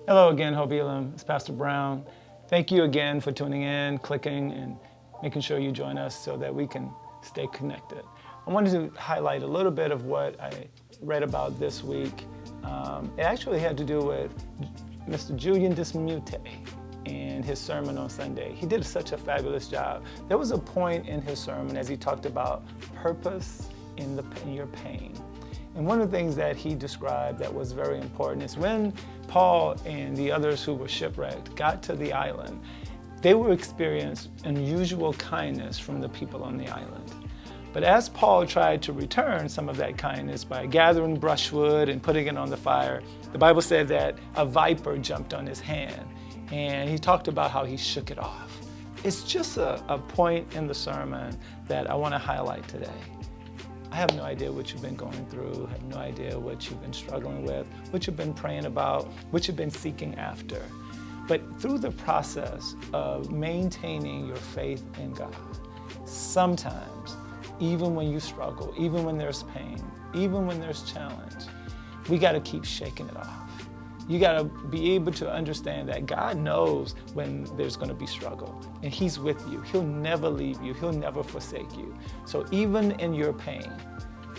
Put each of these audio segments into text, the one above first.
Hello again, Hope+Elim. It's Pastor Brown. Thank you again for tuning in, clicking, and making sure you join us so that we can stay connected. I wanted to highlight a little bit of what I read about this week. It actually had to do with Mr. Julian Dismute and his sermon on Sunday. He did such a fabulous job. There was a point in his sermon as he talked about purpose in your pain. And one of the things that he described that was very important is when Paul and the others who were shipwrecked got to the island, they would experience unusual kindness from the people on the island. But as Paul tried to return some of that kindness by gathering brushwood and putting it on the fire, the Bible said that a viper jumped on his hand, and he talked about how he shook it off. It's just a point in the sermon that I want to highlight today. I have no idea what you've been going through, I have no idea what you've been struggling with, what you've been praying about, what you've been seeking after. But through the process of maintaining your faith in God, sometimes, even when you struggle, even when there's pain, even when there's challenge, we got to keep shaking it off. You got to be able to understand that God knows when there's going to be struggle, and He's with you. He'll never leave you. He'll never forsake you. So even in your pain,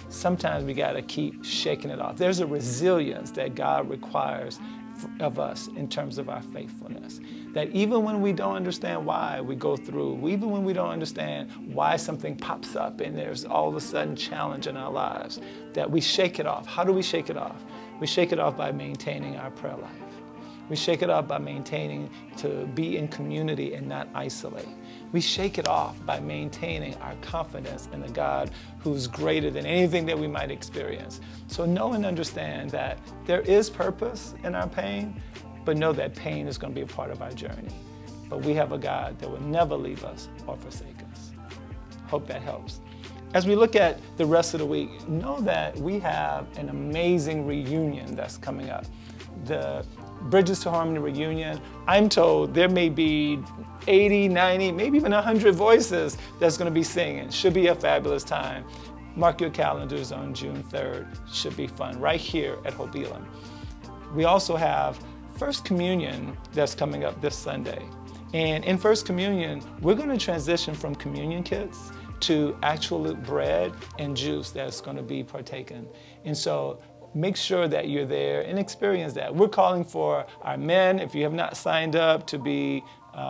sometimes we got to keep shaking it off. There's a resilience that God requires of us in terms of our faithfulness. That even when we don't understand why we go through, even when we don't understand why something pops up and there's all of a sudden challenge in our lives, that we shake it off. How do we shake it off? We shake it off by maintaining our prayer life. We shake it off by maintaining to be in community and not isolate. We shake it off by maintaining our confidence in the God who's greater than anything that we might experience. So know and understand that there is purpose in our pain, but know that pain is going to be a part of our journey. But we have a God that will never leave us or forsake us. Hope that helps. As we look at the rest of the week, know that we have an amazing reunion that's coming up. The Bridges to Harmony reunion, I'm told there may be 80, 90, maybe even 100 voices that's going to be singing. Should be a fabulous time. Mark your calendars on June 3rd. Should be fun right here at Hope+Elim. We also have First Communion that's coming up this Sunday. And in First Communion, we're going to transition from communion kits to actual bread and juice that's going to be partaken. And so make sure that you're there and experience that. We're calling for our men, if you have not signed up to be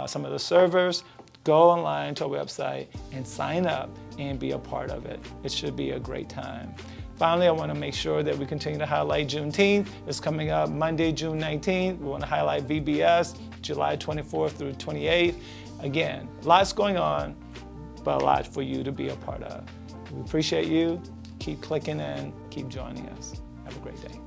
some of the servers, go online to our website and sign up and be a part of it. It should be a great time. Finally, I want to make sure that we continue to highlight Juneteenth. It's coming up Monday, June 19th. We want to highlight VBS, July 24th through 28th. Again, lots going on, but a lot for you to be a part of. We appreciate you. Keep clicking in, keep joining us. Have a great day.